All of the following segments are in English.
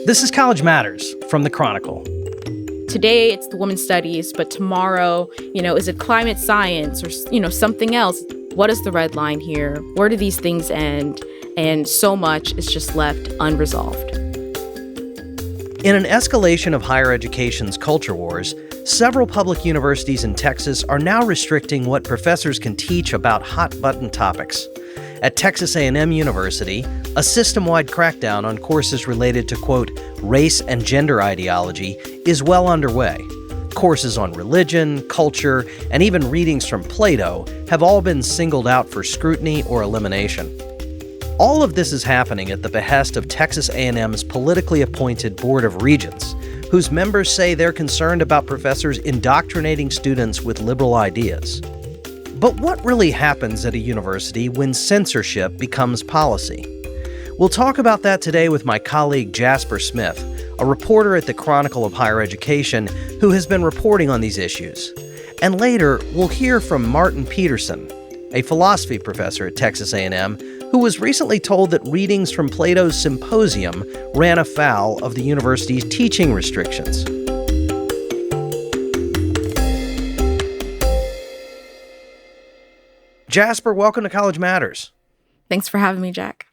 This is College Matters from the Chronicle. Today, it's the women's studies, but tomorrow, is it climate science or, something else? What is the red line here? Where do these things end? And so much is just left unresolved. In an escalation of higher education's culture wars, several public universities in Texas are now restricting what professors can teach about hot-button topics. At Texas A&M University, a system-wide crackdown on courses related to, quote, race and gender ideology is well underway. Courses on religion, culture, and even readings from Plato have all been singled out for scrutiny or elimination. All of this is happening at the behest of Texas A&M's politically appointed Board of Regents, whose members say they're concerned about professors indoctrinating students with liberal ideas. But what really happens at a university when censorship becomes policy? We'll talk about that today with my colleague Jasper Smith, a reporter at the Chronicle of Higher Education who has been reporting on these issues. And later, we'll hear from Martin Peterson, a philosophy professor at Texas A&M, who was recently told that readings from Plato's Symposium ran afoul of the university's teaching restrictions. Jasper, welcome to College Matters. Thanks for having me, Jack.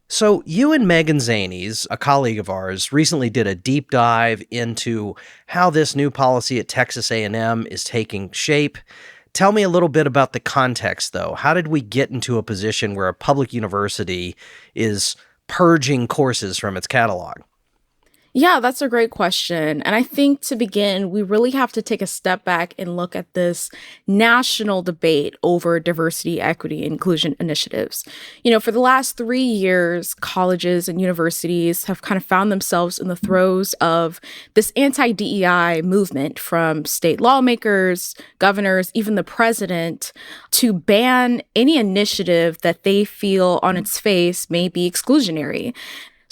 So you and Megan Zanies, a colleague of ours, recently did a deep dive into how this new policy at Texas A&M is taking shape. Tell me a little bit about the context, though. How did we get into a position where a public university is purging courses from its catalog? Yeah, that's a great question. And I think to begin, we really have to take a step back and look at this national debate over diversity, equity, inclusion initiatives. For the last 3 years, colleges and universities have kind of found themselves in the throes of this anti-DEI movement from state lawmakers, governors, even the president, to ban any initiative that they feel on its face may be exclusionary.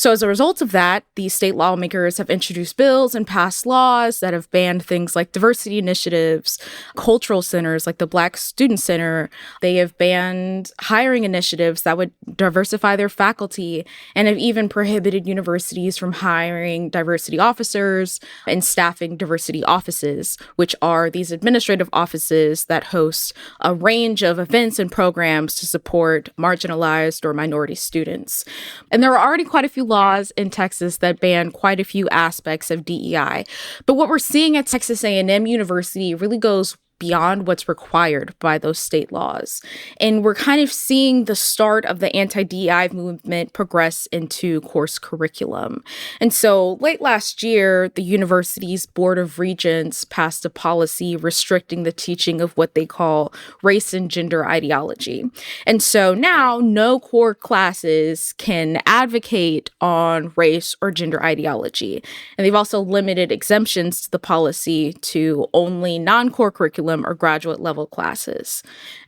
So as a result of that, these state lawmakers have introduced bills and passed laws that have banned things like diversity initiatives, cultural centers like the Black Student Center. They have banned hiring initiatives that would diversify their faculty and have even prohibited universities from hiring diversity officers and staffing diversity offices, which are these administrative offices that host a range of events and programs to support marginalized or minority students. And there are already quite a few laws in Texas that ban quite a few aspects of DEI. But what we're seeing at Texas A&M University really goes beyond what's required by those state laws. And we're kind of seeing the start of the anti-DEI movement progress into course curriculum. And so late last year, the university's Board of Regents passed a policy restricting the teaching of what they call race and gender ideology. And so now no core classes can advocate on race or gender ideology. And they've also limited exemptions to the policy to only non-core curriculum or graduate level classes.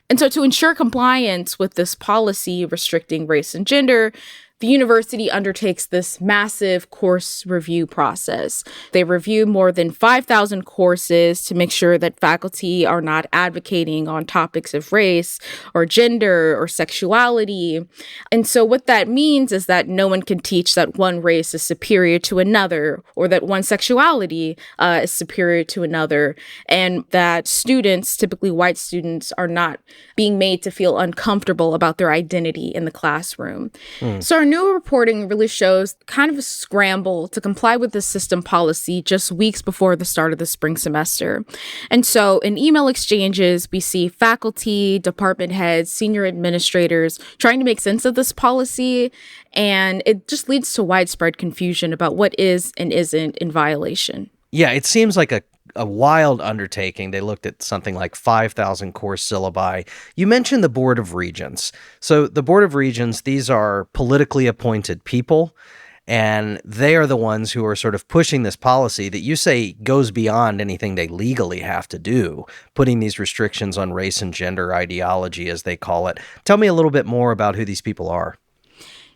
And so to ensure compliance with this policy restricting race and gender, the university undertakes this massive course review process. They review more than 5,000 courses to make sure that faculty are not advocating on topics of race or gender or sexuality. And so what that means is that no one can teach that one race is superior to another or that one sexuality is superior to another, and that students, typically white students, are not being made to feel uncomfortable about their identity in the classroom. So our new reporting really shows kind of a scramble to comply with the system policy just weeks before the start of the spring semester. And so in email exchanges, we see faculty, department heads, senior administrators trying to make sense of this policy. And it just leads to widespread confusion about what is and isn't in violation. Yeah, it seems like a wild undertaking. They looked at something like 5,000 course syllabi. You mentioned the Board of Regents. So the Board of Regents, these are politically appointed people, and they are the ones who are sort of pushing this policy that you say goes beyond anything they legally have to do, putting these restrictions on race and gender ideology, as they call it. Tell me a little bit more about who these people are.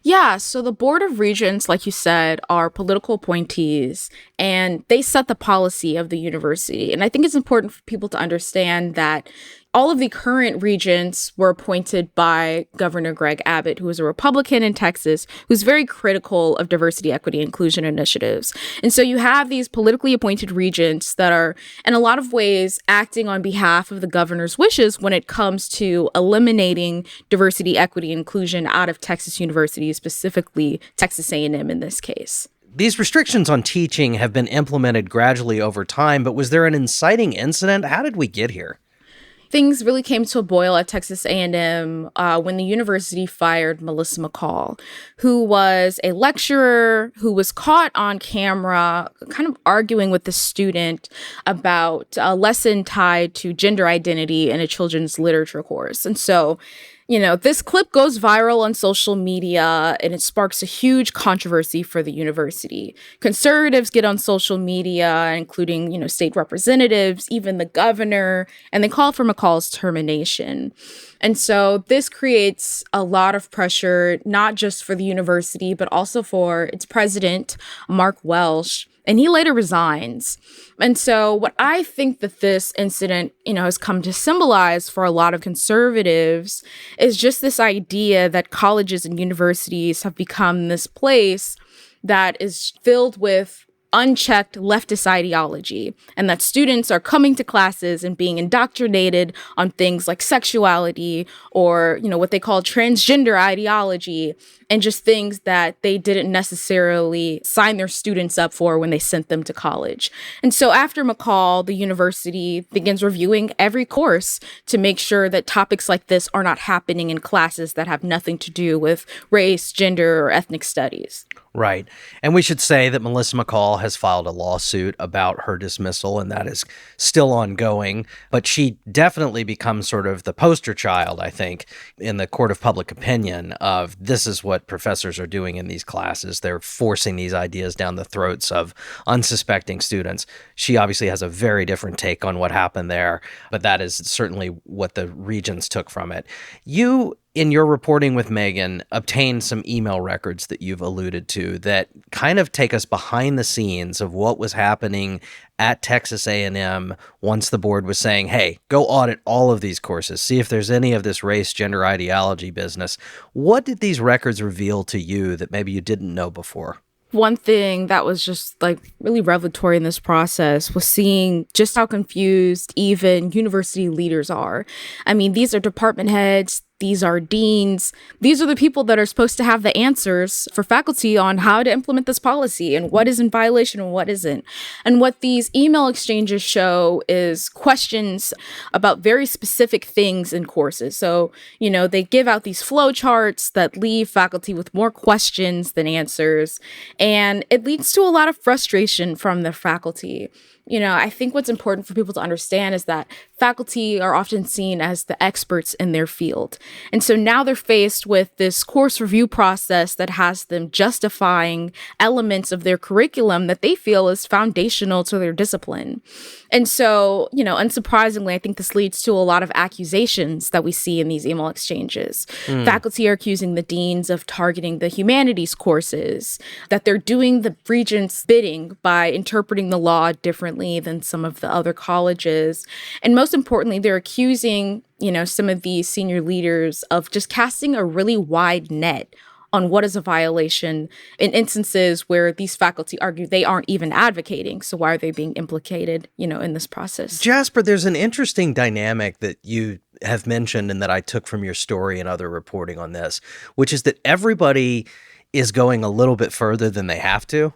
Yeah, so the Board of Regents, like you said, are political appointees, and they set the policy of the university. And I think it's important for people to understand that all of the current regents were appointed by Governor Greg Abbott, who was a Republican in Texas, who's very critical of diversity, equity, inclusion initiatives. And so you have these politically appointed regents that are, in a lot of ways, acting on behalf of the governor's wishes when it comes to eliminating diversity, equity, inclusion out of Texas University, specifically Texas A&M in this case. These restrictions on teaching have been implemented gradually over time, but was there an inciting incident? How did we get here? Things really came to a boil at Texas A&M when the university fired Melissa McCall, who was a lecturer who was caught on camera kind of arguing with the student about a lesson tied to gender identity in a children's literature course. And so, this clip goes viral on social media and it sparks a huge controversy for the university. Conservatives get on social media, including, state representatives, even the governor, and they call for McCall's termination. And so this creates a lot of pressure, not just for the university, but also for its president, Mark Welsh. And he later resigns. And so what I think that this incident, has come to symbolize for a lot of conservatives is just this idea that colleges and universities have become this place that is filled with unchecked leftist ideology, and that students are coming to classes and being indoctrinated on things like sexuality or, what they call transgender ideology, and just things that they didn't necessarily sign their students up for when they sent them to college. And so after McCall, the university begins reviewing every course to make sure that topics like this are not happening in classes that have nothing to do with race, gender, or ethnic studies. Right. And we should say that Melissa McCall has filed a lawsuit about her dismissal, and that is still ongoing. But she definitely becomes sort of the poster child, I think, in the court of public opinion of this is what professors are doing in these classes. They're forcing these ideas down the throats of unsuspecting students. She obviously has a very different take on what happened there, but that is certainly what the regents took from it. You, in your reporting with Megan, obtained some email records that you've alluded to that kind of take us behind the scenes of what was happening at Texas A&M once the board was saying, hey, go audit all of these courses, see if there's any of this race, gender ideology business. What did these records reveal to you that maybe you didn't know before? One thing that was just really revelatory in this process was seeing just how confused even university leaders are. I mean, these are department heads. These are deans. These are the people that are supposed to have the answers for faculty on how to implement this policy and what is in violation and what isn't. And what these email exchanges show is questions about very specific things in courses. So, they give out these flow charts that leave faculty with more questions than answers. And it leads to a lot of frustration from the faculty. I think what's important for people to understand is that faculty are often seen as the experts in their field. And so now they're faced with this course review process that has them justifying elements of their curriculum that they feel is foundational to their discipline. And so, unsurprisingly, I think this leads to a lot of accusations that we see in these email exchanges. Faculty are accusing the deans of targeting the humanities courses, that they're doing the regents' bidding by interpreting the law differently than some of the other colleges. And most importantly, they're accusing, some of these senior leaders of just casting a really wide net on what is a violation in instances where these faculty argue they aren't even advocating. So why are they being implicated, in this process? Jasper, there's an interesting dynamic that you have mentioned and that I took from your story and other reporting on this, which is that everybody is going a little bit further than they have to.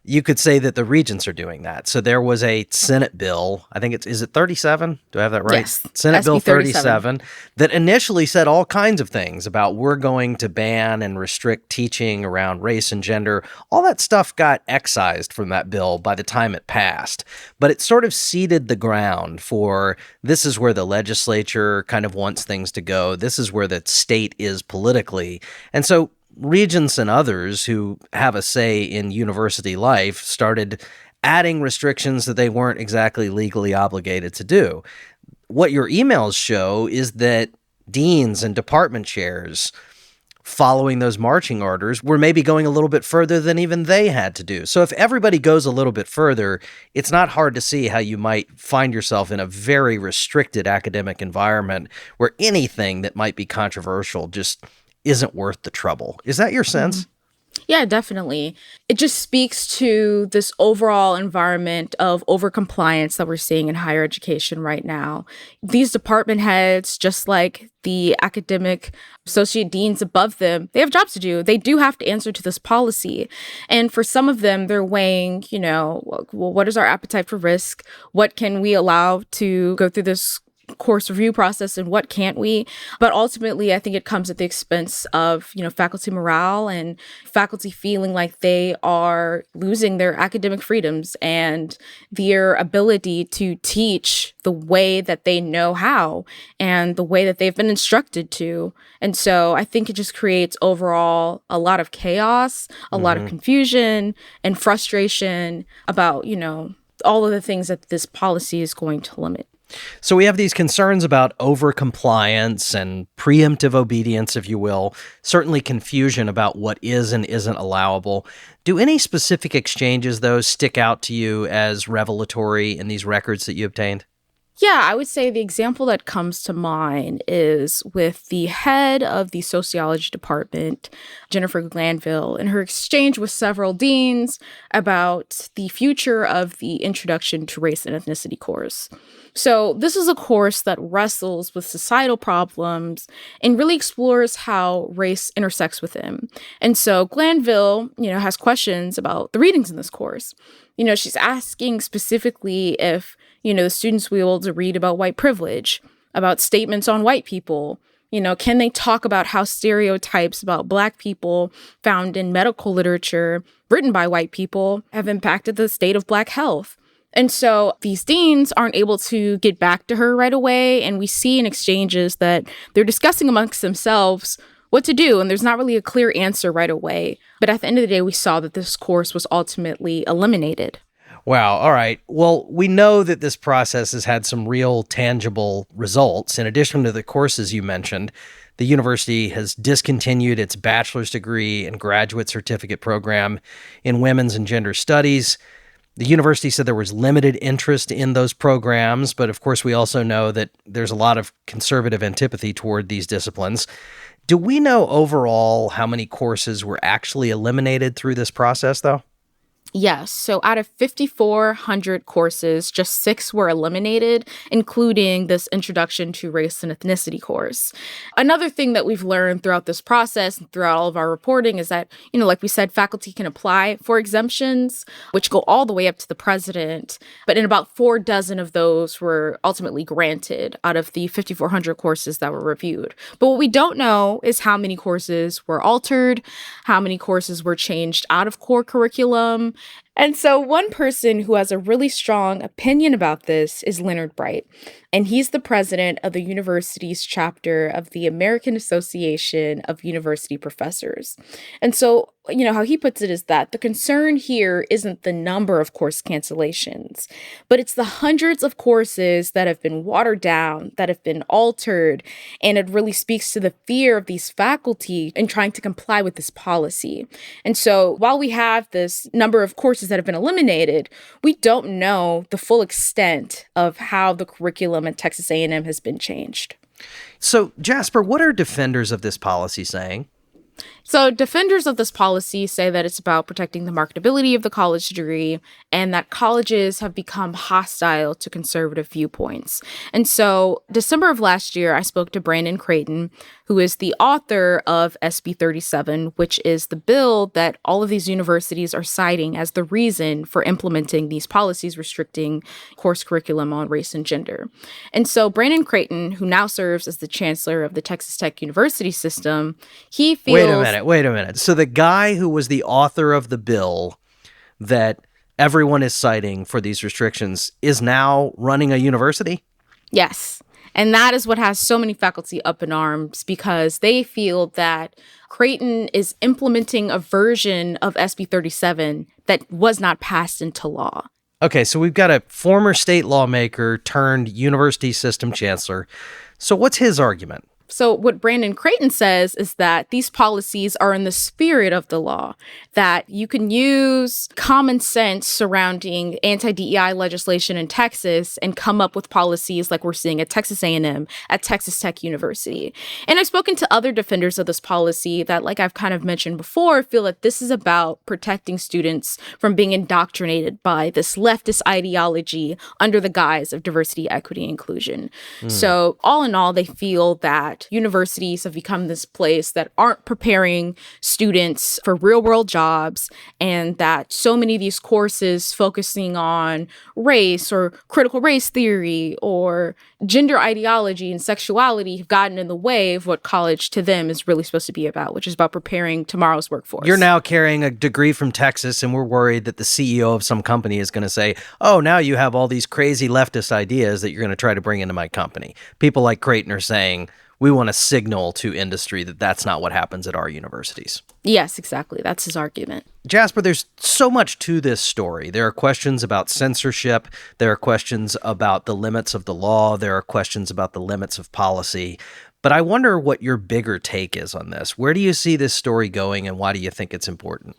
You could say that the regents are doing that. So there was a Senate bill, I think is it 37? Do I have that right? Yes. Senate SB Bill 37 that initially said all kinds of things about we're going to ban and restrict teaching around race and gender. All that stuff got excised from that bill by the time it passed. But it sort of seeded the ground for this is where the legislature kind of wants things to go. This is where the state is politically. And so regents and others who have a say in university life started adding restrictions that they weren't exactly legally obligated to do. What your emails show is that deans and department chairs following those marching orders were maybe going a little bit further than even they had to do. So if everybody goes a little bit further, it's not hard to see how you might find yourself in a very restricted academic environment where anything that might be controversial just isn't worth the trouble. Is that your sense? Yeah, definitely. It just speaks to this overall environment of overcompliance that we're seeing in higher education right now. These department heads, just like the academic associate deans above them, they have jobs to do. They do have to answer to this policy. And for some of them, they're weighing, well, what is our appetite for risk? What can we allow to go through this course review process and what can't we? But ultimately, I think it comes at the expense of, faculty morale and faculty feeling like they are losing their academic freedoms and their ability to teach the way that they know how and the way that they've been instructed to. And so I think it just creates overall a lot of chaos, a lot of confusion and frustration about, all of the things that this policy is going to limit. So we have these concerns about overcompliance and preemptive obedience, if you will, certainly confusion about what is and isn't allowable. Do any specific exchanges, though, stick out to you as revelatory in these records that you obtained? Yeah, I would say the example that comes to mind is with the head of the sociology department, Jennifer Glanville, in her exchange with several deans about the future of the Introduction to Race and Ethnicity course. So this is a course that wrestles with societal problems and really explores how race intersects with them. And so Glanville, has questions about the readings in this course. She's asking specifically if, the students will be able to read about white privilege, about statements on white people. Can they talk about how stereotypes about Black people found in medical literature written by white people have impacted the state of Black health? And so these deans aren't able to get back to her right away. And we see in exchanges that they're discussing amongst themselves what to do. And there's not really a clear answer right away. But at the end of the day, we saw that this course was ultimately eliminated. Wow. All right. Well, we know that this process has had some real tangible results. In addition to the courses you mentioned, the university has discontinued its bachelor's degree and graduate certificate program in women's and gender studies. The university said there was limited interest in those programs, but of course we also know that there's a lot of conservative antipathy toward these disciplines. Do we know overall how many courses were actually eliminated through this process, though? Yes. So out of 5,400 courses, just 6 were eliminated, including this Introduction to Race and Ethnicity course. Another thing that we've learned throughout this process and throughout all of our reporting is that, like we said, faculty can apply for exemptions, which go all the way up to the president. But in about 4 dozen of those were ultimately granted out of the 5,400 courses that were reviewed. But what we don't know is how many courses were altered, how many courses were changed out of core curriculum. And so one person who has a really strong opinion about this is Leonard Bright, and he's the president of the university's chapter of the American Association of University Professors. And so, how he puts it is that the concern here isn't the number of course cancellations, but it's the hundreds of courses that have been watered down, that have been altered, and it really speaks to the fear of these faculty in trying to comply with this policy. And so while we have this number of courses that have been eliminated, we don't know the full extent of how the curriculum at Texas A&M has been changed. So, Jasper, what are defenders of this policy saying? So defenders of this policy say that it's about protecting the marketability of the college degree and that colleges have become hostile to conservative viewpoints. And so December of last year, I spoke to Brandon Creighton, who is the author of SB 37, which is the bill that all of these universities are citing as the reason for implementing these policies restricting course curriculum on race and gender. And so Brandon Creighton, who now serves as the chancellor of the Texas Tech University system, he feels... Wait a minute. So the guy who was the author of the bill that everyone is citing for these restrictions is now running a university? Yes. And that is what has so many faculty up in arms, because they feel that Creighton is implementing a version of SB 37 that was not passed into law. Okay, so we've got a former state lawmaker turned university system chancellor. So what's his argument? So what Brandon Creighton says is that these policies are in the spirit of the law, that you can use common sense surrounding anti-DEI legislation in Texas and come up with policies like we're seeing at Texas A&M, at Texas Tech University. And I've spoken to other defenders of this policy that, like I've kind of mentioned before, feel that this is about protecting students from being indoctrinated by this leftist ideology under the guise of diversity, equity, and inclusion. So all in all, they feel that universities have become this place that aren't preparing students for real world jobs, and that so many of these courses focusing on race or critical race theory or gender ideology and sexuality have gotten in the way of what college to them is really supposed to be about, which is about preparing tomorrow's workforce. You're now carrying a degree from Texas, and we're worried that the CEO of some company is going to say, oh, now you have all these crazy leftist ideas that you're going to try to bring into my company. People like Creighton are saying, we want to signal to industry that that's not what happens at our universities. Yes, exactly. That's his argument. Jasper, there's so much to this story. There are questions about censorship. There are questions about the limits of the law. There are questions about the limits of policy. But I wonder what your bigger take is on this. Where do you see this story going, and why do you think it's important?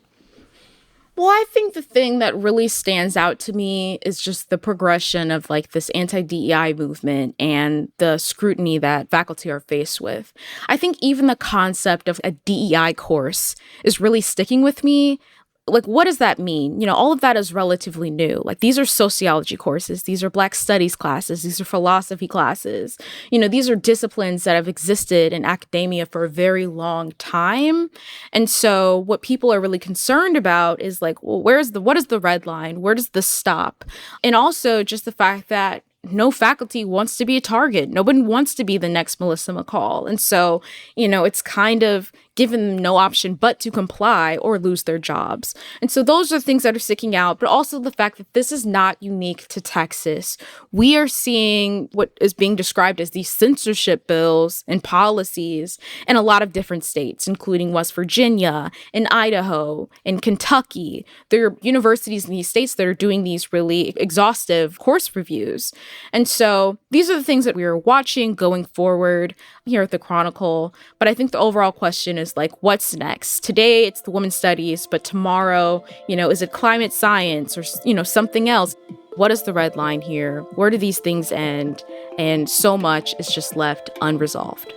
Well, I think the thing that really stands out to me is just the progression of like this anti-DEI movement and the scrutiny that faculty are faced with. I think even the concept of a DEI course is really sticking with me. Like, what does that mean? You know, all of that is relatively new. Like, these are sociology courses. These are Black studies classes. These are philosophy classes. You know, these are disciplines that have existed in academia for a very long time. And so what people are really concerned about is like, well, what is the red line? Where does this stop? And also just the fact that no faculty wants to be a target. Nobody wants to be the next Melissa McCall. And so, you know, it's kind of given them no option but to comply or lose their jobs. And so those are things that are sticking out, but also the fact that this is not unique to Texas. We are seeing what is being described as these censorship bills and policies in a lot of different states, including West Virginia and Idaho and Kentucky. There are universities in these states that are doing these really exhaustive course reviews. And so these are the things that we are watching going forward here at the Chronicle. But I think the overall question is like, what's next? Today, it's the women's studies, but tomorrow, you know, is it climate science or, you know, something else? What is the red line here? Where do these things end? And so much is just left unresolved.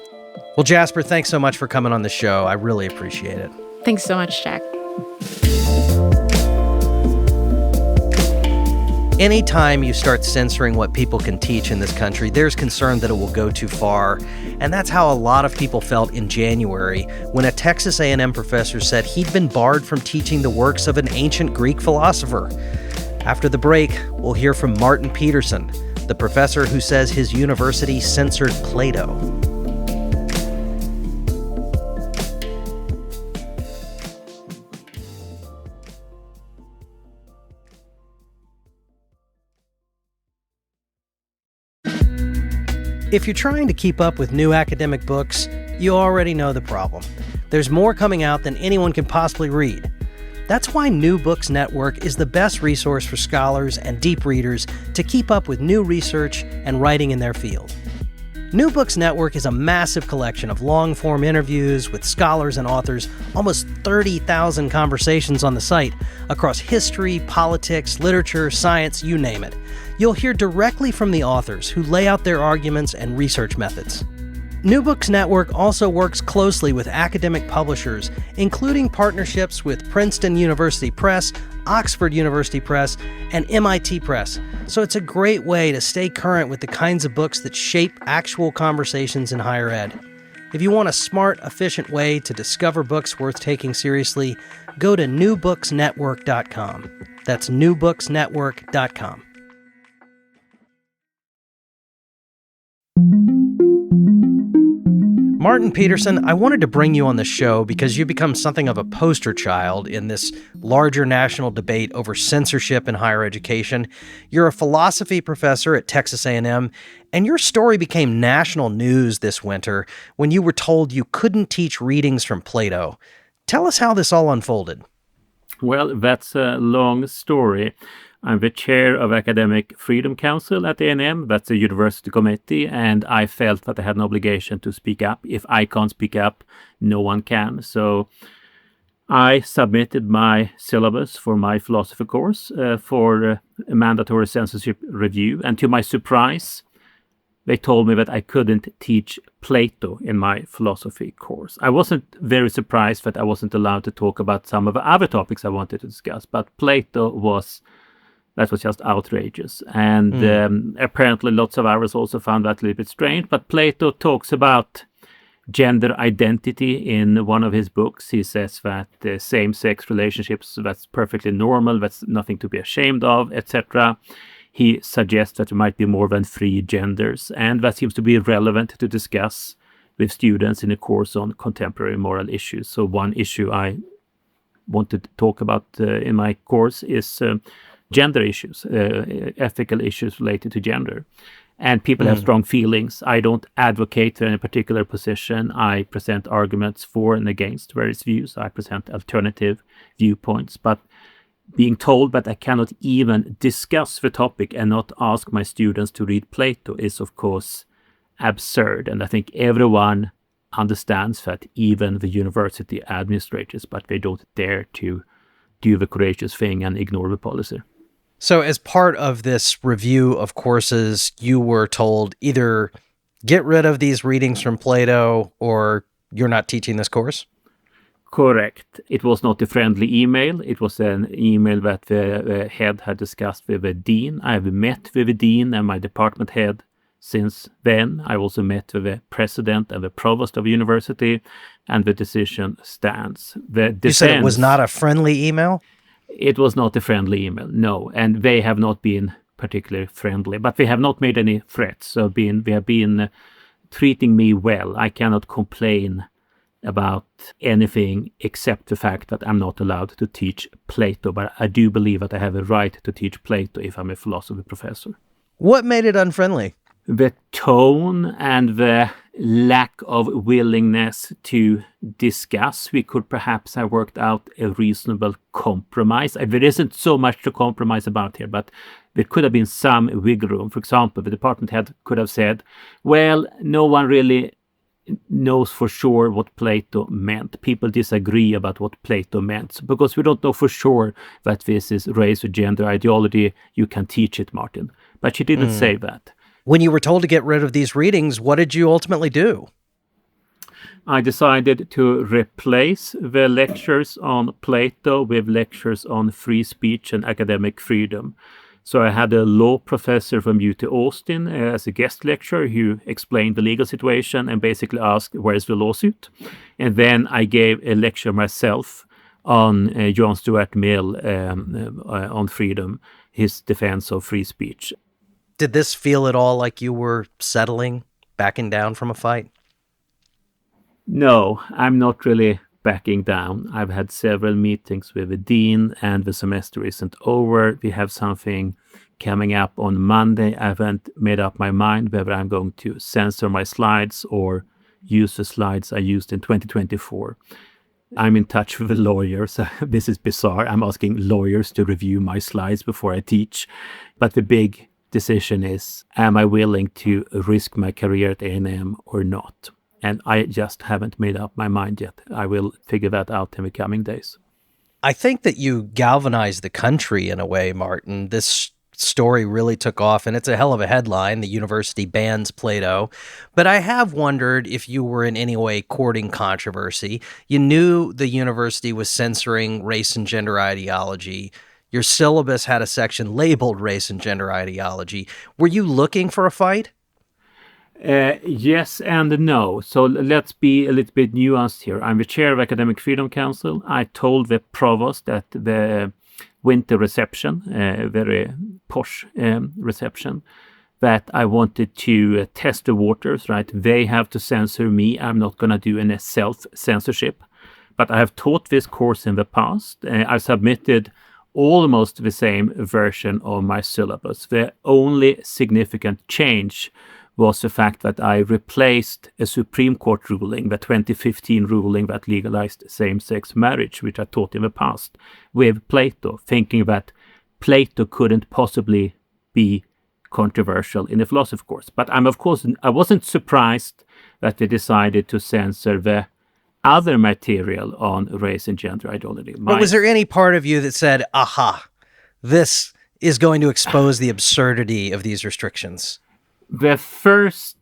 Well, Jasper, thanks so much for coming on the show. I really appreciate it. Thanks so much, Jack. Anytime you start censoring what people can teach in this country, there's concern that it will go too far. And that's how a lot of people felt in January when a Texas A&M professor said he'd been barred from teaching the works of an ancient Greek philosopher. After the break, we'll hear from Martin Peterson, the professor who says his university censored Plato. If you're trying to keep up with new academic books, you already know the problem. There's more coming out than anyone can possibly read. That's why New Books Network is the best resource for scholars and deep readers to keep up with new research and writing in their field. New Books Network is a massive collection of long-form interviews with scholars and authors, almost 30,000 conversations on the site across history, politics, literature, science, you name it. You'll hear directly from the authors who lay out their arguments and research methods. New Books Network also works closely with academic publishers, including partnerships with Princeton University Press, Oxford University Press, and MIT Press. So it's a great way to stay current with the kinds of books that shape actual conversations in higher ed. If you want a smart, efficient way to discover books worth taking seriously, go to newbooksnetwork.com. That's newbooksnetwork.com. Martin Peterson, I wanted to bring you on the show because you've become something of a poster child in this larger national debate over censorship in higher education. You're a philosophy professor at Texas A&M, and your story became national news this winter when you were told you couldn't teach readings from Plato. Tell us how this all unfolded. Well, that's a long story. I'm the chair of Academic Freedom Council at A&M. That's a university committee, and I felt that I had an obligation to speak up. If I can't speak up, no one can. So I submitted my syllabus for my philosophy course for a mandatory censorship review, and to my surprise, they told me that I couldn't teach Plato in my philosophy course. I wasn't very surprised that I wasn't allowed to talk about some of the other topics I wanted to discuss, but Plato was just outrageous. And apparently lots of others also found that a little bit strange. But Plato talks about gender identity in one of his books. He says that same-sex relationships, that's perfectly normal, that's nothing to be ashamed of, etc. He suggests that there might be more than 3 genders, and that seems to be relevant to discuss with students in a course on contemporary moral issues. So one issue I wanted to talk about in my course is gender issues, ethical issues related to gender. And people have strong feelings. I don't advocate any particular position. I present arguments for and against various views. I present alternative viewpoints. But being told that I cannot even discuss the topic and not ask my students to read Plato is, of course, absurd. And I think everyone understands that, even the university administrators, but they don't dare to do the courageous thing and ignore the policy. So as part of this review of courses, you were told either get rid of these readings from Plato or you're not teaching this course? Correct. It was not a friendly email. It was an email that the head had discussed with the dean. I have met with the dean and my department head since then. I also met with the president and the provost of the university, and the decision stands. You said it was not a friendly email? It was not a friendly email, no. And they have not been particularly friendly, but they have not made any threats. So they have been treating me well. I cannot complain about anything except the fact that I'm not allowed to teach Plato, but I do believe that I have a right to teach Plato if I'm a philosophy professor. What made it unfriendly? The tone and the lack of willingness to discuss. We could perhaps have worked out a reasonable compromise. There isn't so much to compromise about here, but there could have been some wiggle room. For example, the department head could have said, well, no one really knows for sure what Plato meant. People disagree about what Plato meant. So because we don't know for sure that this is race or gender ideology, you can teach it, Martin. But she didn't say that. When you were told to get rid of these readings, what did you ultimately do? I decided to replace the lectures on Plato with lectures on free speech and academic freedom. So I had a law professor from UT Austin as a guest lecturer who explained the legal situation and basically asked, where's the lawsuit? And then I gave a lecture myself on John Stuart Mill on freedom, his defense of free speech. Did this feel at all like you were settling, backing down from a fight? No, I'm not really backing down. I've had several meetings with the dean and the semester isn't over. We have something coming up on Monday. I haven't made up my mind whether I'm going to censor my slides or use the slides I used in 2024. I'm in touch with the lawyers. This is bizarre. I'm asking lawyers to review my slides before I teach. But the big decision is, am I willing to risk my career at A&M or not? And I just haven't made up my mind yet. I will figure that out in the coming days. I think that you galvanized the country in a way, Martin. This story really took off, and it's a hell of a headline. The university bans Plato. But I have wondered if you were in any way courting controversy. You knew the university was censoring race and gender ideology. Your syllabus had a section labeled race and gender ideology. Were you looking for a fight? Yes and no. So let's be a little bit nuanced here. I'm the chair of Academic Freedom Council. I told the provost at the winter reception, very posh reception, that I wanted to test the waters, right? They have to censor me. I'm not going to do any self-censorship. But I have taught this course in the past. I submitted almost the same version of my syllabus. The only significant change was the fact that I replaced a Supreme Court ruling, the 2015 ruling that legalized same-sex marriage, which I taught in the past, with Plato, thinking that Plato couldn't possibly be controversial in a philosophy course. But I wasn't surprised that they decided to censor the other material on race and gender ideology. But was there any part of you that said, aha, this is going to expose the absurdity of these restrictions? The first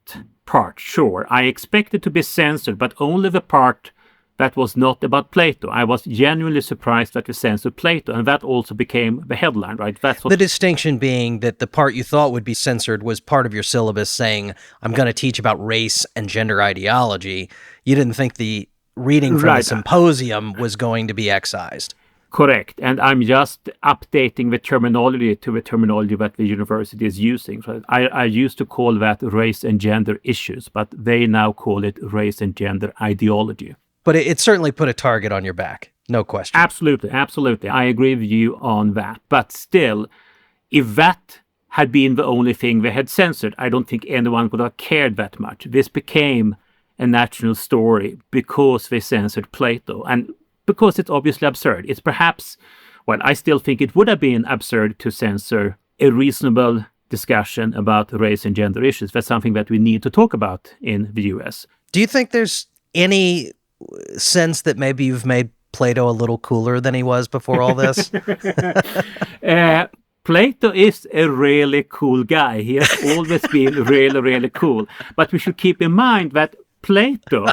part, sure. I expected to be censored, but only the part that was not about Plato. I was genuinely surprised that we censored Plato, and that also became the headline, right? That's what the distinction being that the part you thought would be censored was part of your syllabus saying, I'm going to teach about race and gender ideology. You didn't think the reading from the symposium was going to be excised. Correct. And I'm just updating the terminology to the terminology that the university is using. So I used to call that race and gender issues, but they now call it race and gender ideology. But it certainly put a target on your back, no question. Absolutely, absolutely. I agree with you on that. But still, if that had been the only thing they had censored, I don't think anyone would have cared that much. This became a national story because they censored Plato, and because it's obviously absurd. It's perhaps, well, I still think it would have been absurd to censor a reasonable discussion about race and gender issues. That's something that we need to talk about in the US. Do you think there's any sense that maybe you've made Plato a little cooler than he was before all this? Plato is a really cool guy. He has always been really, really cool. But we should keep in mind that Plato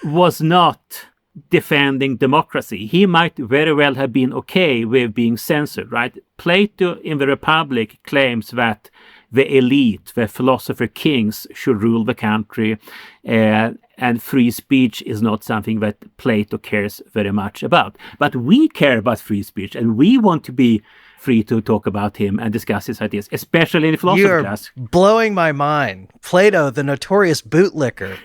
was not defending democracy. He might very well have been okay with being censored, right? Plato in the Republic claims that the elite, the philosopher kings, should rule the country, and free speech is not something that Plato cares very much about. But we care about free speech, and we want to be free to talk about him and discuss his ideas, especially in philosophy class. You're blowing my mind. Plato, the notorious bootlicker,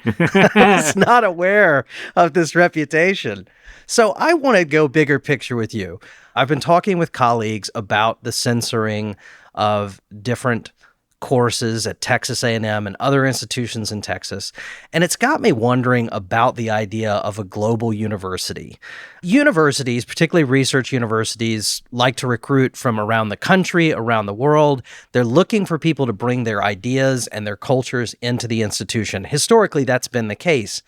was not aware of this reputation. So I want to go bigger picture with you. I've been talking with colleagues about the censoring of different courses at Texas A&M and other institutions in Texas, and it's got me wondering about the idea of a global university. Universities, particularly research universities, like to recruit from around the country, around the world. They're looking for people to bring their ideas and their cultures into the institution. Historically, that's been the case.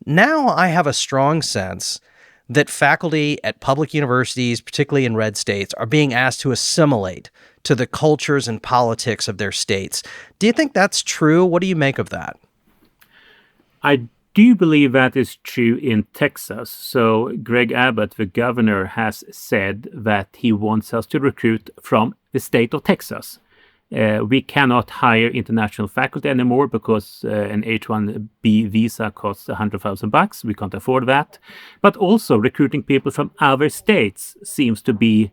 Now I have a strong sense that faculty at public universities, particularly in red states, are being asked to assimilate to the cultures and politics of their states. Do you think that's true? What do you make of that? I do believe that is true in Texas. So Greg Abbott, the governor, has said that he wants us to recruit from the state of Texas. We cannot hire international faculty anymore because an H-1B visa costs $100,000. We can't afford that. But also recruiting people from other states seems to be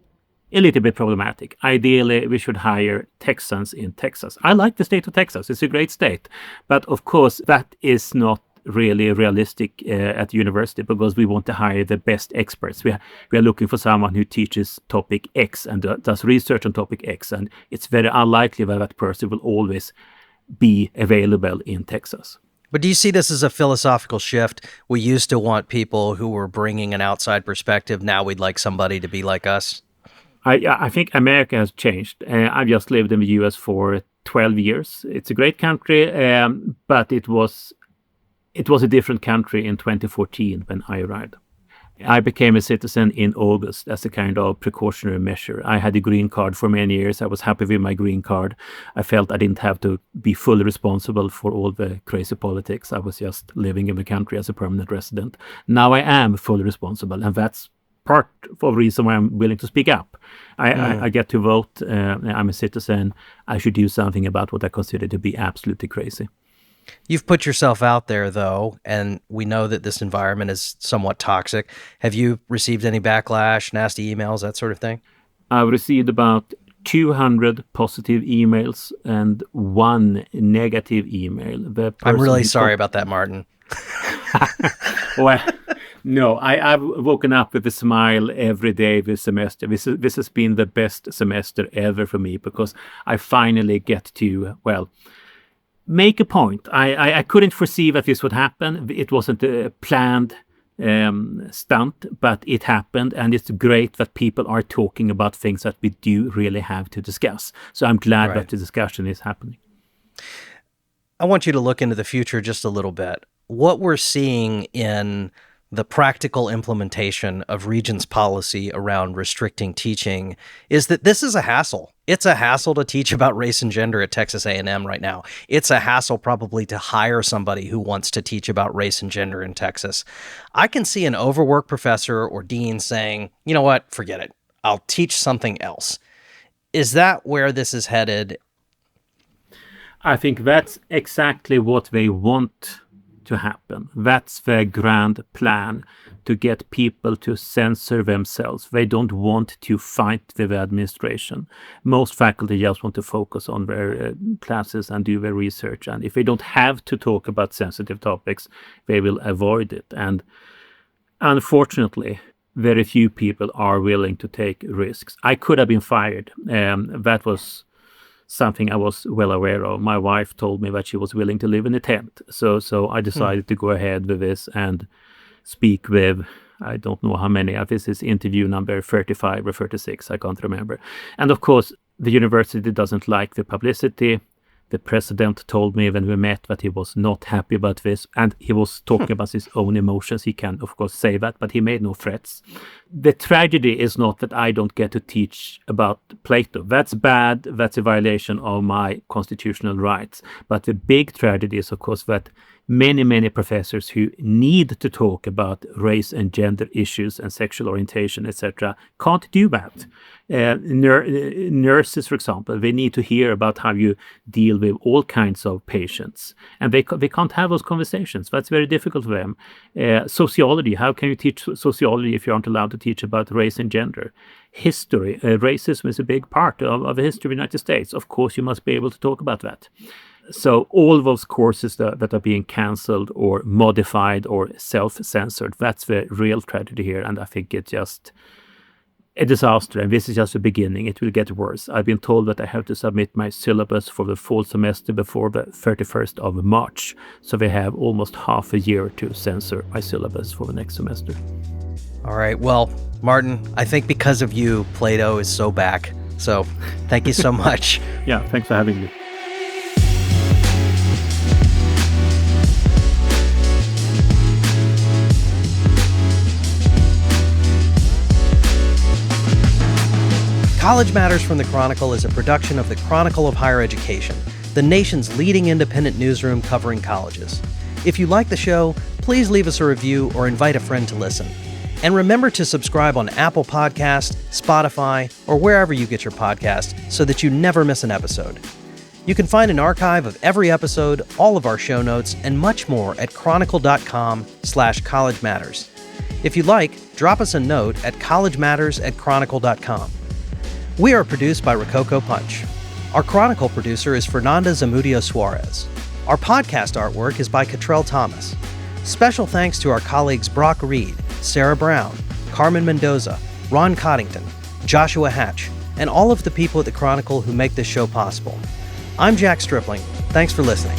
a little bit problematic. Ideally, we should hire Texans in Texas. I like the state of Texas. It's a great state. But of course, that is not really realistic at the university because we want to hire the best experts. We are looking for someone who teaches topic X and does research on topic X. And it's very unlikely that that person will always be available in Texas. But do you see this as a philosophical shift? We used to want people who were bringing an outside perspective. Now we'd like somebody to be like us. I think America has changed. I've just lived in the US for 12 years. It's a great country, but it was a different country in 2014 when I arrived. I became a citizen in August as a kind of precautionary measure. I had a green card for many years. I was happy with my green card. I felt I didn't have to be fully responsible for all the crazy politics. I was just living in the country as a permanent resident. Now I am fully responsible, and that's part of the reason why I'm willing to speak up. I get to vote. I'm a citizen. I should do something about what I consider to be absolutely crazy. You've put yourself out there, though, and we know that this environment is somewhat toxic. Have you received any backlash, nasty emails, that sort of thing? I've received about 200 positive emails and one negative email. I'm really sorry about that, Martin. Well, no, I've woken up with a smile every day this semester. This has been the best semester ever for me because I finally get to, make a point. I couldn't foresee that this would happen. It wasn't a planned stunt, but it happened, and it's great that people are talking about things that we do really have to discuss. So I'm glad that the discussion is happening. I want you to look into the future just a little bit. What we're seeing in the practical implementation of Regents' policy around restricting teaching is that this is a hassle. It's a hassle to teach about race and gender at Texas A&M right now. It's a hassle probably to hire somebody who wants to teach about race and gender in Texas. I can see an overworked professor or dean saying, you know what, forget it. I'll teach something else. Is that where this is headed? I think that's exactly what they want to happen. That's their grand plan, to get people to censor themselves. They don't want to fight with the administration. Most faculty just want to focus on their classes and do their research. And if they don't have to talk about sensitive topics, they will avoid it. And unfortunately, very few people are willing to take risks. I could have been fired. That was something I was well aware of. My wife told me that she was willing to live in a tent. So I decided to go ahead with this and speak with, I don't know how many. This is interview number 35 or 36, I can't remember. And of course, the university doesn't like the publicity. The president told me when we met that he was not happy about this, and he was talking about his own emotions. He can, of course, say that, but he made no threats. The tragedy is not that I don't get to teach about Plato. That's bad. That's a violation of my constitutional rights. But the big tragedy is, of course, that many professors who need to talk about race and gender issues and sexual orientation, etc., can't do that. Nurses, for example, they need to hear about how you deal with all kinds of patients, and they can't have those conversations. That's very difficult for them. Sociology, how can you teach sociology if you aren't allowed to teach about race and gender? History, racism is a big part of the history of the United States. Of course, you must be able to talk about that. So all those courses that are being cancelled or modified or self-censored, that's the real tragedy here. And I think it's just a disaster. And this is just the beginning. It will get worse. I've been told that I have to submit my syllabus for the fall semester before the 31st of March. So they have almost half a year to censor my syllabus for the next semester. All right. Well, Martin, I think because of you, Plato is so back. So thank you so much. Yeah, thanks for having me. College Matters from the Chronicle is a production of the Chronicle of Higher Education, the nation's leading independent newsroom covering colleges. If you like the show, please leave us a review or invite a friend to listen. And remember to subscribe on Apple Podcasts, Spotify, or wherever you get your podcast so that you never miss an episode. You can find an archive of every episode, all of our show notes, and much more at chronicle.com/College Matters. If you'd like, drop us a note at collegematters@chronicle.com. We are produced by Rococo Punch. Our Chronicle producer is Fernanda Zamudio Suarez. Our podcast artwork is by Cottrell Thomas. Special thanks to our colleagues Brock Reed, Sarah Brown, Carmen Mendoza, Ron Coddington, Joshua Hatch, and all of the people at the Chronicle who make this show possible. I'm Jack Stripling. Thanks for listening.